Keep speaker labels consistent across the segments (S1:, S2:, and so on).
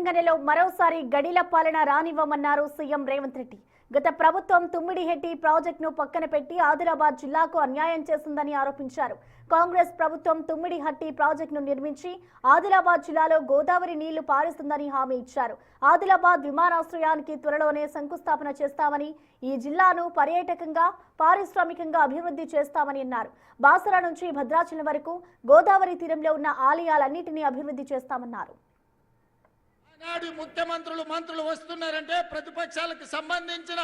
S1: తెలంగాణలో మరోసారి గడిల పాలన రానివ్వమన్నారు సీఎం రేవంత్ రెడ్డి. గత ప్రభుత్వం తుమ్మిడిహెట్టి ప్రాజెక్టును పక్కన పెట్టి ఆదిలాబాద్ జిల్లాకు అన్యాయం చేసిందని ఆరోపించారు. కాంగ్రెస్ ప్రభుత్వం తుమ్మిడిహట్టి ప్రాజెక్టును నిర్మించి ఆదిలాబాద్ జిల్లాలో గోదావరి నీళ్లు పారిస్తుందని హామీ ఇచ్చారు. ఆదిలాబాద్ విమానాశ్రయానికి త్వరలోనే శంకుస్థాపన చేస్తామని, ఈ జిల్లాను పర్యాటకంగా పారిశ్రామికంగా అభివృద్ధి చేస్తామని అన్నారు. బాసర నుంచి భద్రాచలం వరకు గోదావరి తీరంలో ఉన్న ఆలయాలన్నింటినీ అభివృద్ధి చేస్తామన్నారు.
S2: నాడు ముఖ్యమంత్రులు మంత్రులు వస్తున్నారంటే ప్రతిపక్షాలకు సంబంధించిన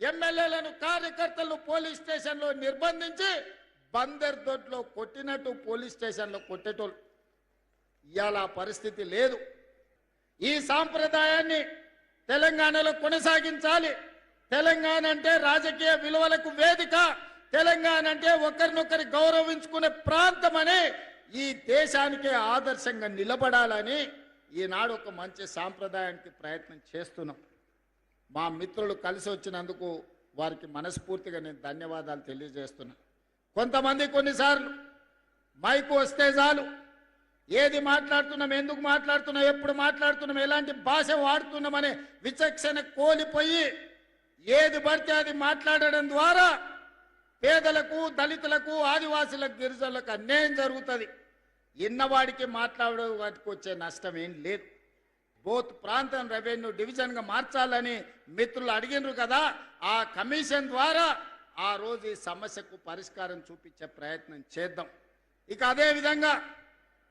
S2: ఎమ్మెల్యేలను కార్యకర్తలను పోలీస్ స్టేషన్లో నిర్బంధించి బందర్ దొడ్లో కొట్టినట్టు పోలీస్ స్టేషన్లో కొట్టేటోళ్ళు. ఇవాళ పరిస్థితి లేదు. ఈ సాంప్రదాయాన్ని తెలంగాణలో కొనసాగించాలి. తెలంగాణ అంటే రాజకీయ విలువలకు వేదిక, తెలంగాణ అంటే ఒకరినొకరి గౌరవించుకునే ప్రాంతమని ఈ దేశానికే ఆదర్శంగా నిలబడాలని ఈనాడు ఒక మంచి సాంప్రదాయానికి ప్రయత్నం చేస్తున్నాం. మా మిత్రులు కలిసి వచ్చినందుకు వారికి మనస్ఫూర్తిగా నేను ధన్యవాదాలు తెలియజేస్తున్నా. కొంతమంది కొన్నిసార్లు మైకు వస్తే చాలు ఏది మాట్లాడుతున్నాం, ఎందుకు మాట్లాడుతున్నాం, ఎప్పుడు మాట్లాడుతున్నాం, ఎలాంటి భాష వాడుతున్నామనే విచక్షణ కోల్పోయి ఏది పడితే అది మాట్లాడడం ద్వారా పేదలకు, దళితులకు, ఆదివాసులకు, గిరిజనులకు అన్యాయం జరుగుతుంది. ఇన్నవాడికి మాట్లాడే వాటికి వచ్చే నష్టం ఏం లేదు. బోత్ ప్రాంతం రెవెన్యూ డివిజన్గా మార్చాలని మిత్రులు అడిగినారు కదా, ఆ కమిషన్ ద్వారా ఆ రోజు ఈ సమస్యకు పరిష్కారం చూపించే ప్రయత్నం చేద్దాం. ఇక అదేవిధంగా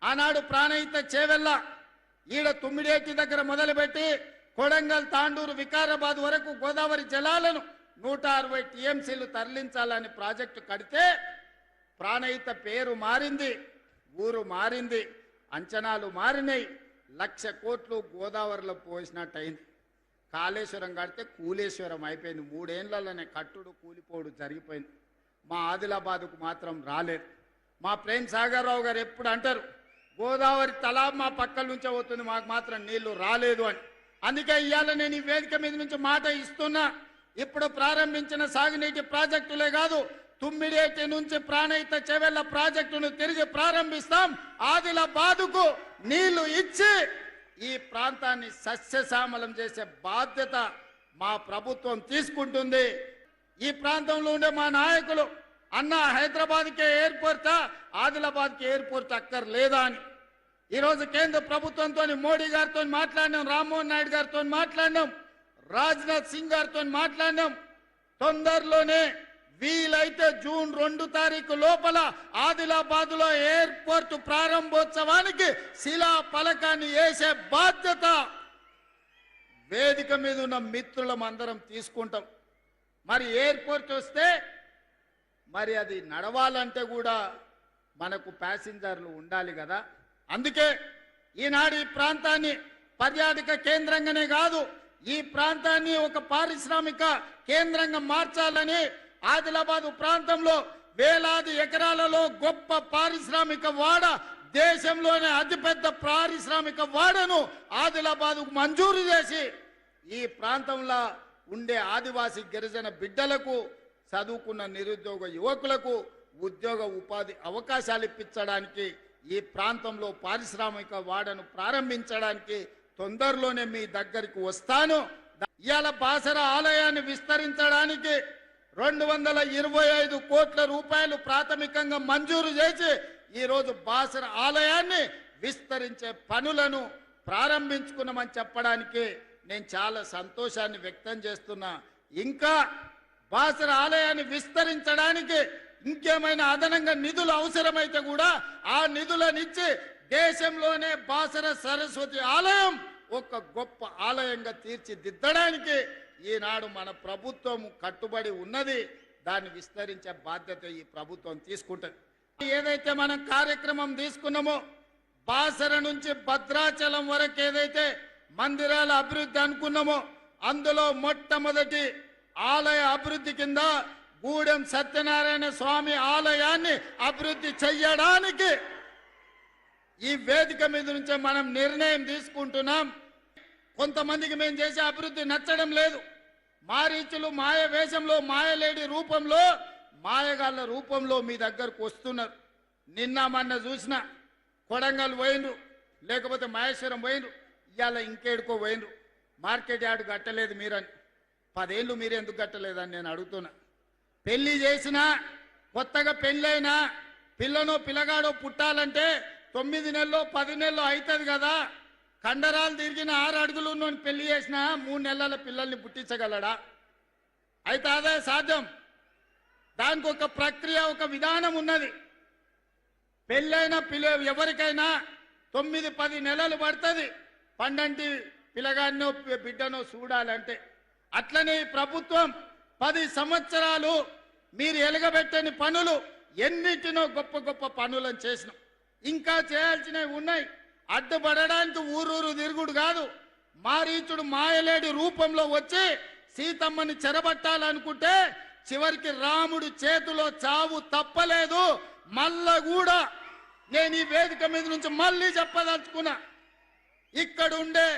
S2: ఆనాడు ప్రాణహిత చేవెళ్ళ ఈడ తుమ్మిడేటి దగ్గర మొదలుపెట్టి కొడంగల్, తాండూరు, వికారాబాద్ వరకు గోదావరి జలాలను 160 టీఎంసీలు తరలించాలని ప్రాజెక్టు కడితే ప్రాణహిత పేరు మారింది, ఊరు మారింది, అంచనాలు మారినాయి. 1,00,000 కోట్లు గోదావరిలో పోసినట్టు అయింది. కాళేశ్వరం కడితే కూలేశ్వరం అయిపోయింది. 3 ఏళ్లలోనే కట్టుడు కూలిపోడు జరిగిపోయింది. మా ఆదిలాబాద్కు మాత్రం రాలేదు. మా ప్రేమ్ సాగర్ రావు గారు ఎప్పుడు అంటారు, గోదావరి తలా మా పక్కల నుంచే పోతుంది, మాకు మాత్రం నీళ్లు రాలేదు అని. అందుకే ఇవాళ నేను ఈ వేదిక మీద నుంచి మాట ఇస్తున్నా. ఇప్పుడు ప్రారంభించిన సాగునీటి ప్రాజెక్టులే కాదు, తుమ్మిడేటి నుంచి ప్రాణహిత చేవెళ్ల ప్రాజెక్టును తిరిగి ప్రారంభిస్తాం. ఆదిలాబాదుకు నీళ్లు ఇచ్చి ఈ ప్రాంతాన్ని సస్యశ్యామలం చేసే బాధ్యత మా ప్రభుత్వం తీసుకుంటుంది. ఈ ప్రాంతంలో ఉండే మా నాయకులు అన్న హైదరాబాద్కే ఎయిర్పోర్టా, ఆదిలాబాద్కి ఎయిర్పోర్ట్ అక్కర్లేదా అని ఈరోజు కేంద్ర ప్రభుత్వంతో, మోడీ గారితో మాట్లాడినాం, రామ్మోహన్ నాయుడు గారితో మాట్లాడినాం, రాజ్నాథ్ సింగ్ గారితో మాట్లాడినాం. తొందరలోనే వీలైతే జూన్ 2 తారీఖు లోపల ఆదిలాబాద్ లో ఎయిర్పోర్ట్ ప్రారంభోత్సవానికి శిలా ఫలకాన్ని వేసే బాధ్యత వేదిక మీద ఉన్న మిత్రులం అందరం తీసుకుంటాం. మరి ఎయిర్పోర్ట్ వస్తే మరి అది నడవాలంటే కూడా మనకు ప్యాసింజర్లు ఉండాలి కదా. అందుకే ఈనాడు ఈ ప్రాంతాన్ని పర్యాటక కేంద్రంగానే కాదు, ఈ ప్రాంతాన్ని ఒక పారిశ్రామిక కేంద్రంగా మార్చాలని ఆదిలాబాద్ ప్రాంతంలో వేలాది ఎకరాలలో గొప్ప పారిశ్రామిక వాడ, దేశంలోనే అతిపెద్ద పారిశ్రామిక వాడను ఆదిలాబాద్కు మంజూరు చేసి ఈ ప్రాంతంలో ఉండే ఆదివాసీ గిరిజన బిడ్డలకు, చదువుకున్న నిరుద్యోగ యువకులకు ఉద్యోగ ఉపాధి అవకాశాలు ఇప్పించడానికి, ఈ ప్రాంతంలో పారిశ్రామిక వాడను ప్రారంభించడానికి తొందరలోనే మీ దగ్గరికి వస్తాను. ఇవాళ బాసర ఆలయాన్ని విస్తరించడానికి 225 కోట్ల రూపాయలు ప్రాథమికంగా మంజూరు చేసి ఈరోజు బాసర ఆలయాన్ని విస్తరించే పనులను ప్రారంభించుకున్నామని చెప్పడానికి నేను చాలా సంతోషాన్ని వ్యక్తం చేస్తున్నా. ఇంకా బాసర ఆలయాన్ని విస్తరించడానికి ఇంకేమైనా అదనంగా నిధులు అవసరమైతే కూడా ఆ నిధులనిచ్చి దేశంలోనే బాసర సరస్వతి ఆలయం ఒక గొప్ప ఆలయంగా తీర్చిదిద్దడానికి ఈనాడు మన ప్రభుత్వం కట్టుబడి ఉన్నది. దాన్ని విస్తరించే బాధ్యత ఈ ప్రభుత్వం తీసుకుంటుంది. ఏదైతే మనం కార్యక్రమం తీసుకున్నామో బాసర నుంచి భద్రాచలం వరకు ఏదైతే మందిరాల అభివృద్ధి అనుకున్నామో అందులో మొట్టమొదటి ఆలయ అభివృద్ధి కింద గూడెం సత్యనారాయణ స్వామి ఆలయాన్ని అభివృద్ధి చెయ్యడానికి ఈ వేదిక మీద నుంచే మనం నిర్ణయం తీసుకుంటున్నాం. కొంతమందికి మేము చేసే అభివృద్ధి నచ్చడం లేదు. మారీచులు మాయ వేషంలో, మాయలేడి రూపంలో, మాయగాళ్ళ రూపంలో మీ దగ్గరకు వస్తున్నారు. నిన్న మొన్న చూసిన కొడంగల్ పోయినరు, లేకపోతే మహేశ్వరం పోయినరు. ఇవాళ ఇంకేడుకో పోయినరు మార్కెట్ యార్డు కట్టలేదు మీరని 10 ఏళ్ళు మీరు ఎందుకు కట్టలేదని నేను అడుగుతున్నా. పెళ్లి చేసినా కొత్తగా పెళ్ళైనా పిల్లనో పిల్లగాడో పుట్టాలంటే 9 నెలల్లో 10 నెలల్లో అవుతుంది కదా. కండరాలు తిరిగిన 6 అడుగులు ఉన్నోని పెళ్లి చేసినా 3 నెలల పిల్లల్ని పుట్టించగలడా? అయితే అదే సాధ్యం. దానికి ఒక ప్రక్రియ ఒక విధానం ఉన్నది. పెళ్ళైన ఎవరికైనా 9-10 నెలలు పడుతుంది పండంటి పిల్లగాడినో బిడ్డనో చూడాలంటే. అట్లనే ప్రభుత్వం 10 సంవత్సరాలు మీరు ఎలగబెట్టని పనులు ఎన్నిటినో గొప్ప గొప్ప పనులను చేసినాం. ఇంకా చేయాల్సినవి ఉన్నాయి. అడ్డుపడడానికి ఊరూరు తిరుగుడు కాదు, మారీచుడు మాయలేడి రూపంలో వచ్చి సీతమ్మని చెరబట్టాలనుకుంటే చివరికి రాముడు చేతిలో చావు తప్పలేదు. మళ్ళా కూడా నేను ఈ వేదిక మీద నుంచి మళ్ళీ చెప్పదలుచుకున్నా, ఇక్కడుండే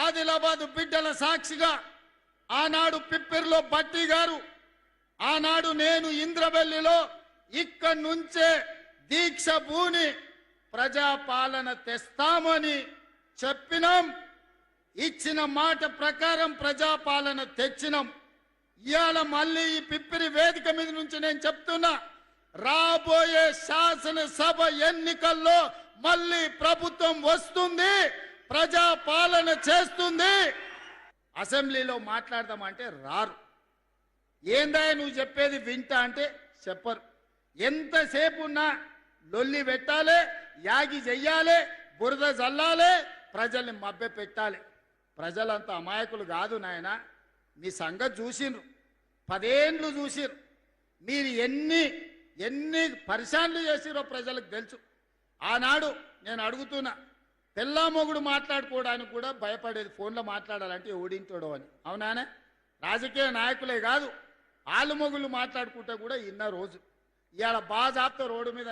S2: ఆదిలాబాదు బిడ్డల సాక్షిగా ఆనాడు పిప్పిరిలో బట్టి గారు, ఆనాడు నేను ఇంద్రవెల్లిలో ఇక్కడి నుంచే దీక్ష భూని ప్రజాపాలన తెస్తామని చెప్పినాం. ఇచ్చిన మాట ప్రకారం ప్రజాపాలన తెచ్చినాం. ఇవాళ మళ్ళీ ఈ పిప్పిరి వేదిక మీద నుంచి నేను చెప్తున్నా, రాబోయే శాసనసభ ఎన్నికల్లో మళ్ళీ ప్రభుత్వం వస్తుంది, ప్రజాపాలన చేస్తుంది. అసెంబ్లీలో మాట్లాడదామంటే రారు. ఏందా నువ్వు చెప్పేది వింటా అంటే చెప్పరు. ఎంతసేపు ఉన్నా లొల్లి పెట్టాలి, యాగి చెయ్యాలి, బురద జల్లాలి, ప్రజల్ని మభ్య పెట్టాలి. ప్రజలంతా అమాయకులు కాదు నాయన. మీ సంగతి చూసిండ్రు, 10 ఏళ్ళు చూసిర్రు. మీరు ఎన్ని పరిశాన్లు చేసిరో ప్రజలకు తెలుసు. ఆనాడు నేను అడుగుతున్నా, పెళ్ళామొగుడు మాట్లాడుకోవడానికి కూడా భయపడేది, ఫోన్లో మాట్లాడాలంటే ఓడింటాడో అని. అవునానే? రాజకీయ నాయకులే కాదు, ఆలు మొగుళ్ళు మాట్లాడుకుంటే కూడా ఇన్న రోజు. ఇవాళ బాజాప్తో రోడ్డు మీద